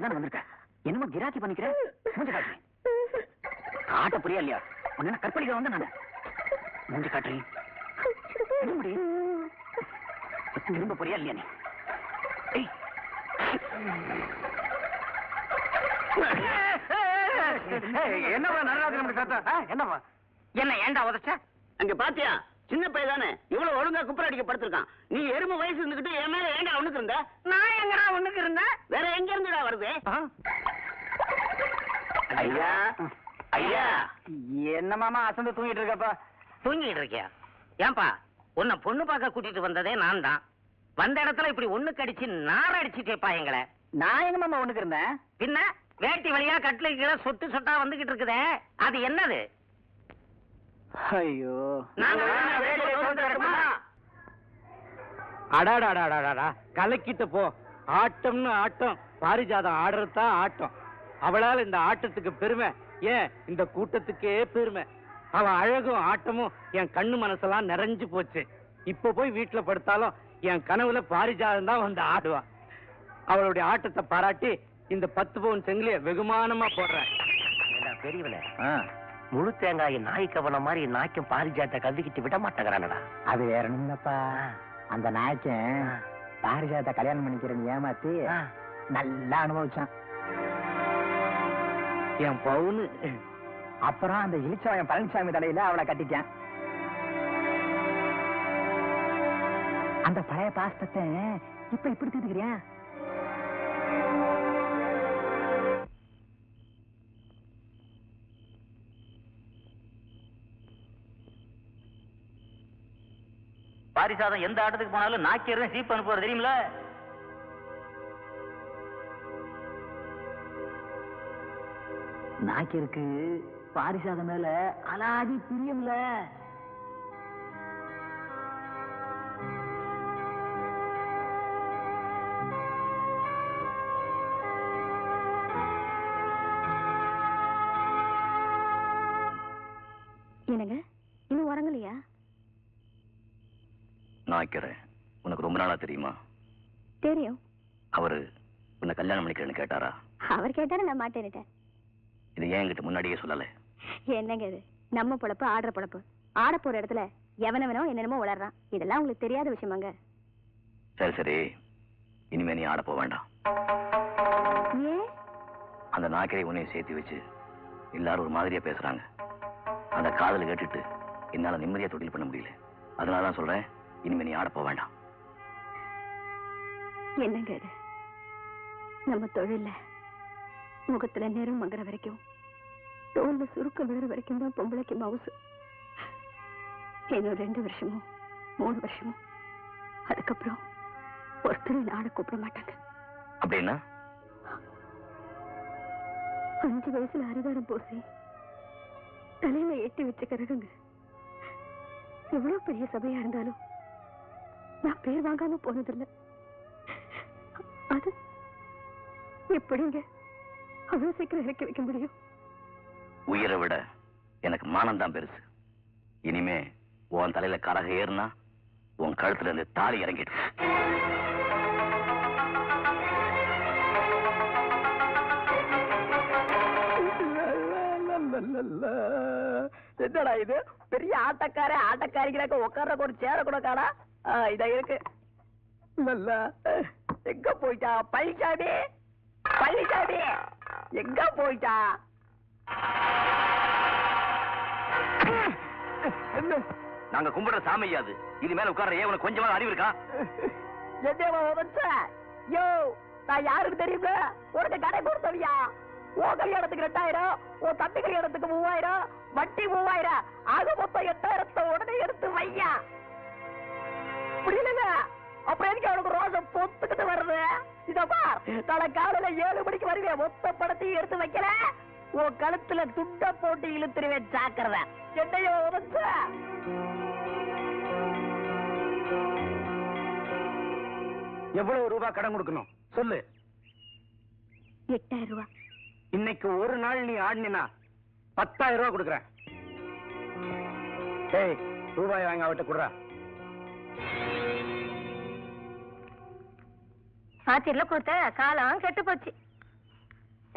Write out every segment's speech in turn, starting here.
இப்பதான் வந்திருக்க. என்னமோ கிராக்கி பண்ணிக்கிறேன். மூஞ்சி காட்டுறேன். காட்ட புரியா இல்லையா? உன்ன கற்பழிக்க வந்த நானு. மூஞ்சி காட்டுறேன். திரும்ப புரியா இல்லையா நீ? என்னப்பா நடராஜன் காத்தா? என்னப்பா என்ன ஏண்டா உதச்ச? அங்க பாத்தியா? சின்ன பையன் தானே, இவ்வளவு ஒழுங்கா குப்புற அடிக்க படுத்திருக்கான். நீ எருமை வயசு இருந்துகிட்டு என் மேல ஏண்டா ஒண்ணுக்கு இருந்த? நான் எங்கடா ஒண்ணுக்கு இருந்தேன்? வேற எங்க இருந்துடா வருது? ஐயா ஐயா, என்ன மாமா அசந்து தூங்கிட்டு இருக்கப்பா? தூங்கிட்டு இருக்கியா? ஏன்பா உன்னை பொண்ணு பார்க்க கூட்டிட்டு வந்ததே நான் தான். வந்த இடத்துல இப்படி ஒண்ணுக்கு அடிச்சு நார அடிச்சுட்டேப்பா எங்களை. நான் எங்க மாமா ஒண்ணுக்கு இருந்தேன்? பின்ன வேட்டி வழியா கட்டிலுக்கு கீழே சொட்டு சொட்டா வந்துகிட்டு இருக்குதே, அது என்னது? ஐயோ, அடாடாடாடாடா, கலக்கிட்டு போ. ஆட்டம்னு ஆட்டம், பாரிஜாதம் ஆடுறதா ஆட்டம். அவளால் இந்த ஆட்டத்துக்கு பெருமை, ஏன் இந்த கூட்டத்துக்கே பெருமை. அவ அழகும் ஆட்டமும் என் கண்ணு மனசெல்லாம் நிறைஞ்சு போச்சு. இப்ப போய் வீட்டுல படுத்தாலும் என் கனவுல பாரிஜாதம் தான் வந்து ஆடுவா. அவளுடைய ஆட்டத்தை பாராட்டி இந்த 10 பவுன் செங்கிலிய வெகுமானமா போடுறேன். பெரியவள முழு தேங்காய் நாய் கவன மாதிரி நாய்க்கும் பாரிஜாத்தை கவிக்கிட்டு விட மாட்டேங்கிறானடா. அது வேற ஒண்ணுப்பா, அந்த நாய்க்கன் பாரிஜாத்தை கல்யாணம் பண்ணிக்கிறேன்னு ஏமாத்தி நல்லா அனுபவிச்சான். என் பவுனு. அப்புறம் அந்த இளிச்சவன் பழனிசாமி தலையில அவளை கட்டிட்டான். அந்த பழைய பாஸ்தத்தை இப்ப இப்படி தீர்த்துக்கிறியா? பாரிசாதம் எந்த ஆட்டத்துக்கு போனாலும் நாக்கியரும் சீப் அனுப்புவார் தெரியுமில? நாக்கிற்கு பாரிசாதம் மேல அலாதி பிரியம்ல. என்னங்க இன்னும் உறங்கலையா? நாய்க்கிறேன். உனக்கு ரொம்ப நாளா தெரியுமா? தெரியும். அவரு உன்னை கல்யாணம் பண்ணிக்கிறேன்னு கேட்டாரா? அவர் கேட்டாரு, நான் மாட்டேன்னுட்டேன். இது ஏன் என்கிட்ட முன்னாடியே சொல்லல? என்னங்க இது நம்ம பொழப்பு, ஆடுற பொழப்பு. ஆட போற இடத்துல எவனவனோ என்னென்னமோ வளர்றான். இதெல்லாம் உங்களுக்கு தெரியாத விஷயமாங்க? சரி சரி, இனிமே நீ ஆட போக வேண்டாம். ஏன்? அந்த நாய்க்கரை உன்னையும் சேர்த்து வச்சு எல்லாரும் ஒரு மாதிரியா பேசுறாங்க. அந்த காதலை கேட்டுட்டு என்னால நிம்மதியா தொழில் பண்ண முடியல. அதனாலதான் சொல்றேன், இனிமே நீ ஆட போக வேண்டாம். என்னங்க இது நம்ம தொழில முகத்துல நேரம் மங்குற வரைக்கும், தோல்ல சுருக்கம் விழுற வரைக்கும் தான் பொம்பளைக்கு மவுசு. இன்னும் 2 வருஷமோ 3 வருஷமோ, அதுக்கப்புறம் ஒருத்தர் ஆட கூப்பிட மாட்டாங்க. அப்படின்னா 5 வயசுல அரிதாரம் பூசி தலையில ஏற்றி வச்ச கரகங்க. எவ்வளவு பெரிய சபையா இருந்தாலும் நான் பேர் வாங்காம போனதில்லை. அது எப்படிங்க அவ்வளவு சீக்கிரம் இறக்கி வைக்க முடியும்? உயிரை விட எனக்கு மானம் தான் பெருசு. இனிமே உன் தலையில கரக ஏறுனா உன் கழுத்துல இருந்து தாலி இறங்கிட்டு. என்னடா இது பெரிய ஆட்டக்காரிக்கு உட்கார்றக்கு ஒரு சேர கூட காணா. இத இருக்கு. எங்க போயிட்டா பழனிசாமி? பழனிசாமி எங்க போயிட்டா? நாங்க கும்பிடுற சாமியாது. இது மேல உட்கார்ற ஏன் உனக்கு கொஞ்சமா அறிவு இருக்கா? யோ, நான் யாருக்கு தெரியுங்க? உனக்கு கடை கொடுத்தவியா? உன் கல்யாணத்துக்கு 2000, உன் தம்பி கல்யாணத்துக்கு 3000, வட்டி 3000, ஆக மொத்தம் 8000 உடனே எடுத்து வையா. புரியலங்க? அப்புறம் எனக்கு அவனுக்கு ரோசம் பொத்துக்கிட்டு வருது. இதப்பா நாளை காலையில 7 மணிக்கு வருவேன். மொத்த படத்தையும் எடுத்து வைக்கல, உன் கழுத்துல துண்ட போட்டு இழுத்துருவேன். ஜாக்கிரதை. என்னையோ எவ்வளவு ரூபாய் கடன் கொடுக்கணும் சொல்லு. 8000 ரூபாய். இன்னைக்கு ஒரு நாள் நீ ஆடினா 10,000 ரூபாய் கொடுக்குறேன். ஏய், ரூபாய் வாங்க அவட்ட குடுறா. ஆச்சரியல கொடுத்த காலம் கெட்டு போச்சு.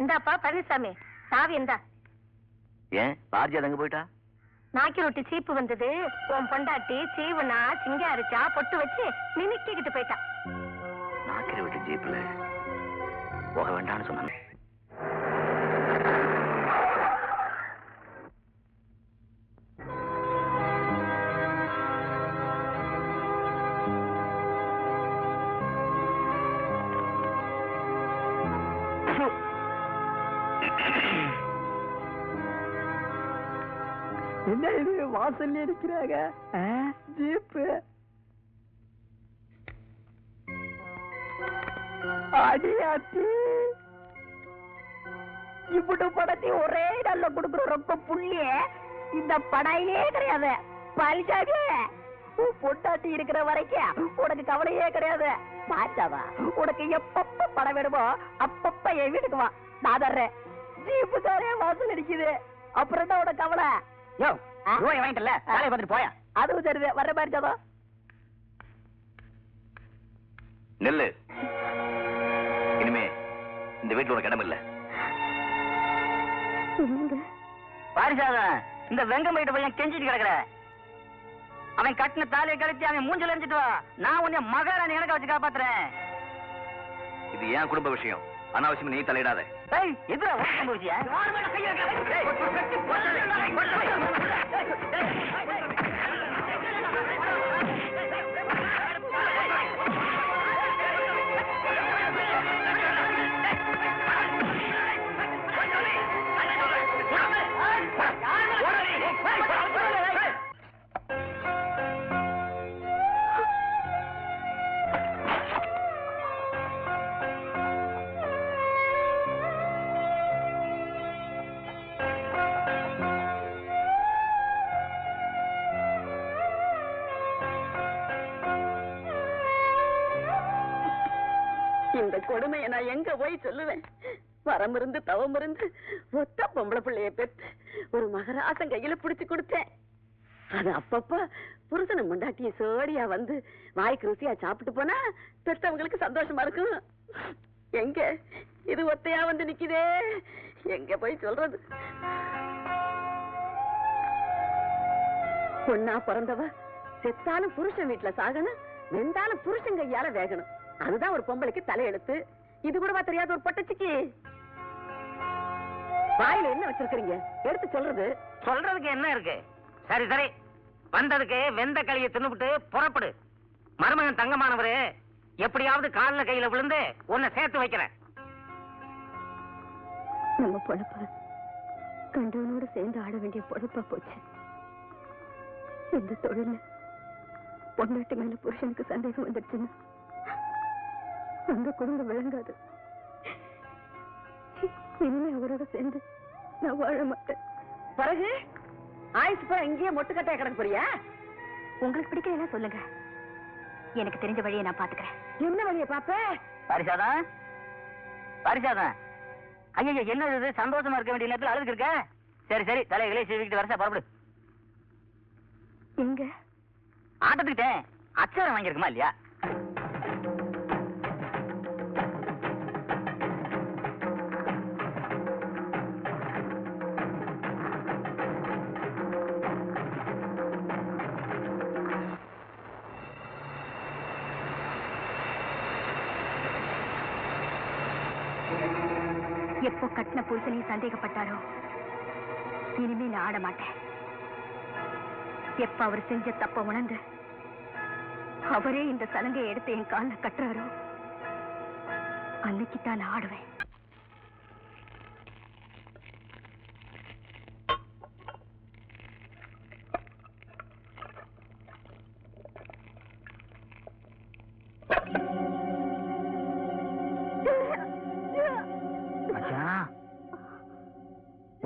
இந்தாப்பா பழனிசாமி, சாவி இந்தா. ஏன் பாரதியா தங்க போயிட்டா? நாக்கி ரொட்டி சீப்பு வந்தது, உன் பொண்டாட்டி சீவுனா சிங்காரிச்சா பொட்டு வச்சு மினுக்கிக்கிட்டு போயிட்டா. நாக்கிற விட்டு ஜீப்ல போக வேண்டாம்னு சொன்னாங்க. என்ன இது வாசல்ல இருக்கிறாங்க ஜீப்பு? அடியாத்தி இப்படி படத்தை ஒரே நல்ல கொடுக்குற ரொம்ப புள்ளிய இந்த படையிலே கிடையாது. பழனிசாமி, பொட்டாட்டி இருக்கிற வரைக்கும் உனக்கு கவலையே கிடையாது. பாச்சாவா உனக்கு எப்பப்ப படம் வேணுமோ அப்பப்ப என் வீட்டுக்கு வா, நான் தர்றேன். ஜீப்பு தாரே வாசல் அடிக்குது, அப்புறம் என்ன உனக்கு கவலை? யோ ரூபாய் வாங்கிட்டல, வேலையை பார்த்துட்டு போயா. அதுவும் சரிது, வர்ற மாதிரி சாதா. நெல்லு, இனிமே இந்த வீட்டுல உனக்கு இடம் இல்ல. பாரிசாதம், இந்த வெங்கம் போயிட்டு பையன் கெஞ்சிட்டு கிடக்குற. அவன் கட்டின தாலியை கழிச்சு அவன் மூஞ்சல் எரிஞ்சிட்டு வா. நான் உன்னை மகாராணி எனக்கு வச்சு காப்பாத்துறேன். இது ஏன் குடும்ப விஷயம், அனாவசியம் நீ தலையிடாத. எதிரா விஷயம் இந்த கொடுமையை நான் எங்க போய் சொல்லுவேன்? வரம் இருந்து தவம் இருந்து ஒத்த பொம்பளை பிள்ளைய பெற்று ஒரு மகராசன் கையில பிடிச்சு கொடுத்தேன். அது அப்பப்ப புருஷனை முண்டாட்டிய சோடியா வந்து வாய்க்கு ருசியா சாப்பிட்டு போனா பெற்றவங்களுக்கு சந்தோஷமா இருக்கும். எங்க இது ஒத்தையா வந்து நிக்குதே, எங்க போய் சொல்றது? பொண்ணா பிறந்தவ செத்தாலும் புருஷன் வீட்டுல சாகணும், வெந்தாலும் புருஷன் கையால வேகணும். அதுதான் ஒரு பொம்பளைக்கு தலையெழுத்து. இது கூடவா தெரியாத ஒரு பட்டச்சிக்கு? வாயில என்ன வச்சிருக்கீங்க? எடுத்து சொல்றது. சொல்றதுக்கு என்ன இருக்கு? சரி சரி, வந்ததுக்கு வெந்த களியை தின்னுபிட்டு புறப்படு. மருமகன் தங்கமானவரு, எப்படியாவது கால்ல கையில விழுந்து உன்னை சேர்த்து வைக்கிறேன். நம்ம பொழப்பு கண்டவனோடு சேர்ந்து ஆட வேண்டிய பொழப்பா போச்சு. இந்த தொழில பொண்டாட்டி மேல புருஷனுக்கு சந்தேகம் வந்துடுச்சுன்னா அந்த குடும்பம் விளங்காது. இனிமே அவரோட சேர்ந்து நான் வாழ மாட்டேன். பிறகு ஆயுசு போற இங்கேயே மொட்டுக்கட்டையா கிடக்க போறியா? உங்களுக்கு பிடிக்கலன்னா சொல்லுங்க, எனக்கு தெரிஞ்ச வழியை நான் பாத்துக்கிறேன். என்ன வழிய பாப்ப? பாரிசாதம், பாரிசாதம், ஐயா என்ன இது? சந்தோஷமா இருக்க வேண்டிய நேரத்தில் அழுதுக்கு இருக்க. சரி சரி, தலைகளை சீவிக்கிட்டு வரசா புறப்படு. எங்க ஆட்டத்துக்கிட்டேன் அச்சாரம் வாங்கியிருக்குமா இல்லையா? எப்போ கட்டின புருஷனையும் சந்தேகப்பட்டாரோ இனிமே நான் ஆட மாட்டேன். எப்ப அவர் செஞ்ச தப்ப உணர்ந்து அவரே இந்த சலங்கையை எடுத்து என் காலில் கட்டுறாரோ அன்னைக்கு தான் நான் ஆடுவேன்.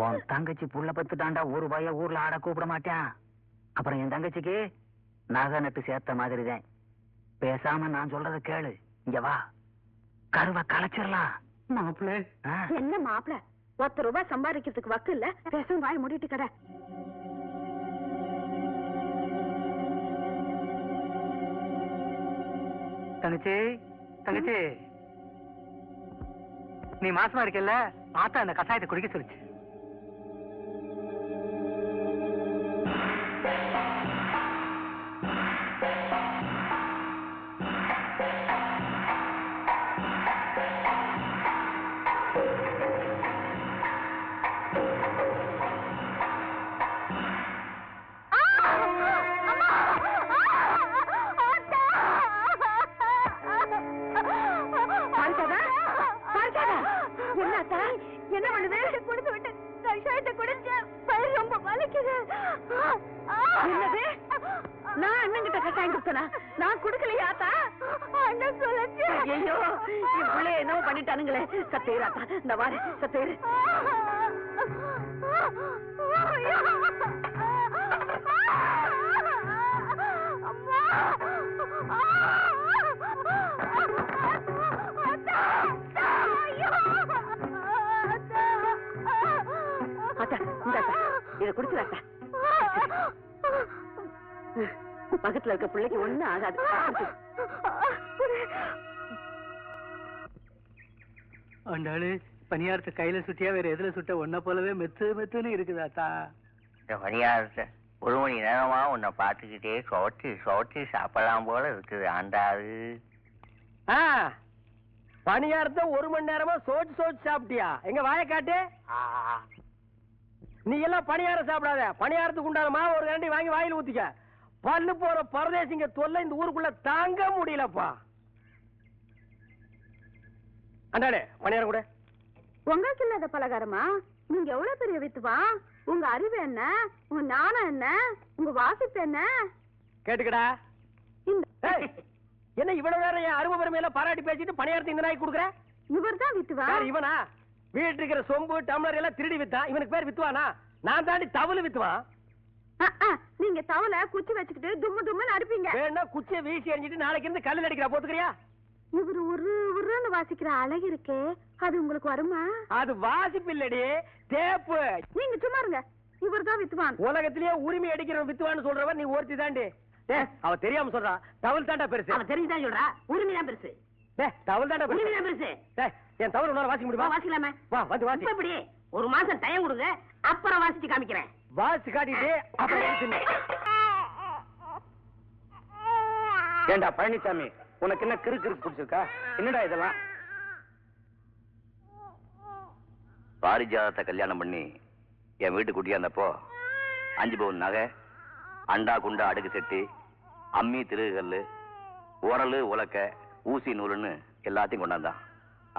உன் தங்கச்சி புள்ள பத்துட்டாண்டா, ஒரு பய ஊர்ல ஆட கூப்பிட மாட்டான். அப்புறம் என் தங்கச்சிக்கு நகை நட்டு சேர்த்த மாதிரிதான். பேசாம நான் சொல்றத கேளு, இங்க வா, கருவை களைச்சிடலாம். மாப்பிள்ளை, என்ன மாப்பிள, ₹10 சம்பாதிக்கிறதுக்கு வக்கு இல்ல, பேசும் வாய் மூடிட்டு கடை. தங்கச்சி தங்கச்சி, நீ மாசமா இருக்கல்ல, ஆத்தா அந்த கசாயத்தை குடிக்க சொல்லிச்சு. என்ன பண்ணுது? குடிச்சு விட்டு கஷாயத்தை குடிச்சேன். பயிர் ரொம்ப வலிக்குது. என்னது? நான் அண்ணங்கிட்ட கஷாயம் கொடுத்தனா? நான் குடுக்கலையாத்தா? அண்ணன் சொல்லுச்சு. ஐயோ, என் பிள்ளைய என்னவோ பண்ணிட்டானுங்களே. சத்தேராத்தா, இந்த வாரு சத்தேரு. இத குடிச்சுடாத்தா. பக்கத்துல இருக்க பிள்ளைக்கு ஒண்ணு ஆகாது. ஆண்டாளு பணியாரத்தை கையில சுட்டியா வேற எதுல சுட்ட ஒன்ன போலவே மெத்து மெத்துன்னு இருக்குதாத்தா. இந்த பணியாரத்தை 1 மணி நேரமா உன்னை பார்த்துக்கிட்டே சோட்டி சாப்பிடலாம் போல இருக்குது ஆண்டாளு. பணியாரத்தை 1 மணி நேரமா சோச்சு சாப்பிட்டியா? எங்க வாயை காட்டு. நீ எல்லாம் பணியாரம் சாப்பிடாத. பணியாரத்துக்கு உண்டான மாவு ஒரு கரண்டி வாங்கி வாயில ஊத்திக்க. பல்லு போற பரதேசிங்க தொல்லை இந்த ஊருக்குள்ள தாங்க முடியலப்பா. அண்டாடே பணியாரம் கூட. உங்களுக்கு இல்லாத பலகாரமா? நீங்க எவ்வளவு பெரிய வித்துவா? உங்க அறிவு என்ன? உங்க ஞானம் என்ன? உங்க வாசிப்பு என்ன? கேட்டுக்கடா. என்ன இவ்வளவு நேரம் என் அருமை பெருமையில பாராட்டி பேசிட்டு பணியாரத்தை இந்த நாய்க்கு கொடுக்குற? இவர் தான் வித்துவா? இவனா? வீட்டு இருக்கிற சொம்பு டம்ளர் எல்லாம் திருடி வித்தான். இவனுக்கு பேர் வித்துவானா? நான் தாண்டி தவளு வித்துவான். நீங்க தவளை குச்சி வச்சுக்கிட்டு தும்மு தும்முன்னு அடிப்பீங்க. வேணா குச்சியை வீசி எறிஞ்சிட்டு நாளைக்கு இருந்து கல்லில் அடிக்கிறா போத்துக்கிறியா? இவர் உருன்னு வாசிக்கிற அழகு இருக்கே, அது உங்களுக்கு வருமா? அது வாசிப்பு இல்லடி, தேப்பு. நீங்க சும்மா இருங்க. இவர் தான் வித்துவான். உலகத்திலேயே உரிமை அடிக்கிற வித்துவான்னு சொல்றவன் நீ ஒருத்தி தாண்டி. அவ தெரியாம சொல்றா. தவள் தாண்டா பெருசு. அவன் தெரிஞ்சுதான் சொல்றா. உரிமை தான் பெருசு. தவள் தாண்டா உரிமை தான் பெருசு. என் தவறு உன்னால வாசிக்க முடியுமா? வாசிக்கலாமே. வா வந்து வாசி. இப்படி 1 மாசம் டைம் கொடுங்க, அப்புறம் வாசிச்சு காமிக்கிறேன். வாசி காட்டிட்டு அப்புறம் ஏண்டா பழனிசாமி, உனக்கு என்ன கிறுக்கு பிடிச்சிருக்கா? என்னடா இதெல்லாம்? பாரிஜாதத்தை கல்யாணம் பண்ணி என் வீட்டு குட்டியா இருந்தப்போ 5 பவுன் நகை, அண்டா குண்டா அடுக்கு செட்டி, அம்மி திருகல்லு, உரலு உலக்க, ஊசி நூலுன்னு எல்லாத்தையும் கொண்டாந்தான்.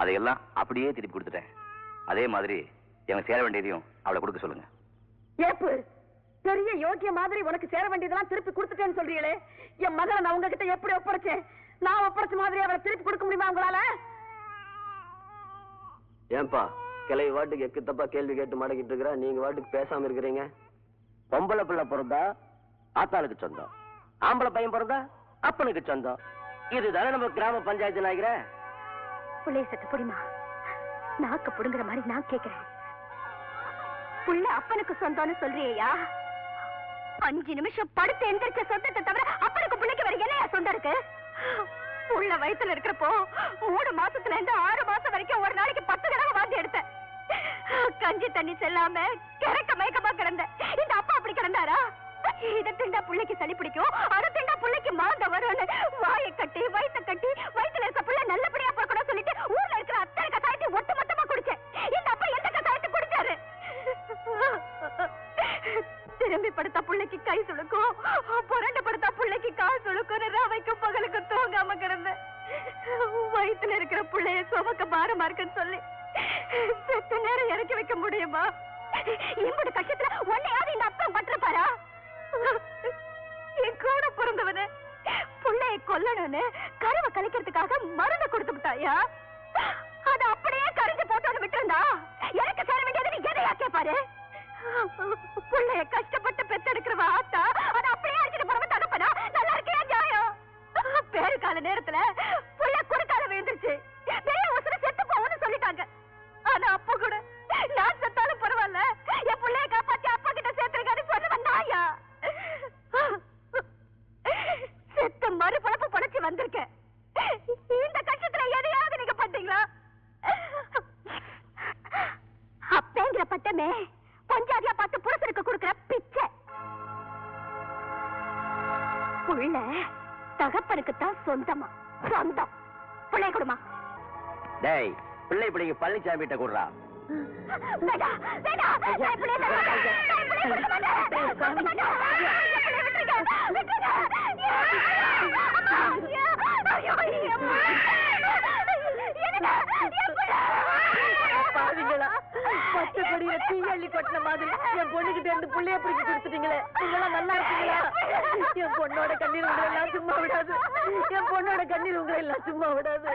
அதையெல்லாம் அப்படியே திருப்பி கொடுத்துட்டேன். அதே மாதிரி எனக்கு சேர வேண்டியதையும் அவளை கொடுக்க சொல்லுங்க. ஏப்பு, பெரிய யோகிய மாதிரி உனக்கு சேர வேண்டியதெல்லாம் திருப்பி கொடுத்துட்டேன்னு சொல்றீங்களே. என் மகளை நான் உங்ககிட்ட எப்படி ஒப்படைச்சேன்? நான் ஒப்படைச்ச மாதிரி அவளை திருப்பி கொடுக்க முடியுமா உங்களால? ஏன்பா கிளை வாட்டுக்கு எக்கு தப்பா கேள்வி கேட்டு மடக்கிட்டு இருக்கிற, நீங்க வாட்டுக்கு பேசாம இருக்கிறீங்க? பொம்பளை பிள்ளை பிறந்தா ஆத்தாளுக்கு சொந்தம், ஆம்பளை பையன் பிறந்தா அப்பனுக்கு சொந்தம். இதுதானே நம்ம கிராம பஞ்சாயத்து நாய்க்கிற. புள்ளைய சத்த புடிமா, நாக்க புடுங்குற மாதிரி நான் கேக்குறேன். புள்ள அப்பனுக்கு சொந்தம்னு சொல்றியா? 5 நிமிஷம் படுத்து எந்திரிச்ச சொந்தத்தை தவிர அப்பனுக்கு பிள்ளைக்கு வேற என்னையா சொந்தம் இருக்கு? புள்ள வயித்துல இருக்கிறப்போ 3 மாசத்துல இருந்து 6 மாசம் வரைக்கும் ஒரு நாளைக்கு 10 தடவை வாந்தி எடுத்தேன். கஞ்சி தண்ணி செல்லாம கிறக்க மயக்கமா கிடந்த இந்த அப்பா அப்படி கிடந்தாரா? இதை திண்டா புள்ளைக்கு சளி பிடிக்கும், அதை திண்டா புள்ளைக்கு மாந்த வரும்னு வாயை கட்டி வயிற்ற கட்டி வயிற்றுல இருக்க புள்ள நல்லபடியா பார்க்கணும் சொல்லிட்டு ஊர்ல இருக்கிற அத்தனை கசாயத்தை ஒட்டு மொத்தமா குடிச்சேன். இந்த அப்பா எந்த கசாயத்தை குடிச்சாரு? திரும்பி படுத்தா புள்ளைக்கு கை சுழுக்கும், புரண்டு படுத்தா புள்ளைக்கு கால் சுழுக்கும். ரவைக்கும் பகலுக்கு தூங்காம கிடந்தேன். வயிற்றுல இருக்கிற புள்ளைய சுமக்க பாரமா இருக்குன்னு சொல்லி செத்த நேரம் இறக்கி வைக்க முடியுமா? இம்புடு கஷ்டத்துல ஒன்னையாவது இந்த அப்பா பட்டிருப்பாரா? என் கூட பிறந்தவன புள்ளைய கொல்லணும்னு கருவை கலைக்கிறதுக்காக மருந்து கொடுத்து விட்டாயா? அது அப்படியே கரைஞ்சு போட்டு விட்டுருந்தா எனக்கு சேர வேண்டியது நீ எதையா கேட்பாரு? புள்ளைய கஷ்டப்பட்டு பெத்தெடுக்கிறவ ஆத்தா அது அப்படியே அடிச்சுட்டு போறவ தகப்பனா நல்லா இருக்கியா? நியாயம். பேரு கால நேரத்துல புள்ள குறுக்கால விழுந்துருச்சு, பெரிய உசுர செத்து போவோம்னு சொல்லிட்டாங்க. ஆனா அப்ப கூட நான் செத்தாலும் பரவாயில்ல, என் புள்ளைய காப்பாத்தி அப்பா கிட்ட சேர்த்துருக்கான்னு சொன்னவன் நாயா? செத்த மறுபழப்பு படைச்சு வந்திருக்கேன். இந்த கஷ்டத்துல எதையாவது நீங்க பண்ணீங்களா? பட்டமே பொஞ்சாதியா பார்த்து புருஷனுக்கு கொடுக்கிற பிச்சை. புள்ள தகப்பனுக்கு தான் சொந்தமா. சொந்தம். பிள்ளை கொடுமா. டேய், பிள்ளை பிள்ளைக்கு பழனிசாமி கிட்ட கொடுறா. பாவிங்களா, பச்சைப்படியில தீயள்ளி கொட்டின மாதிரி என் பொண்ணுகிட்ட இருந்து புள்ளைய பிடிச்சு கொடுத்துட்டீங்களே. நீங்களாம் நல்லா இருக்கீங்களா? என் பொண்ணோட கண்ணீர் உங்களை எல்லாம் சும்மா விடாது. என் பொண்ணோட கண்ணீர் உங்களை எல்லாம் சும்மா விடாது.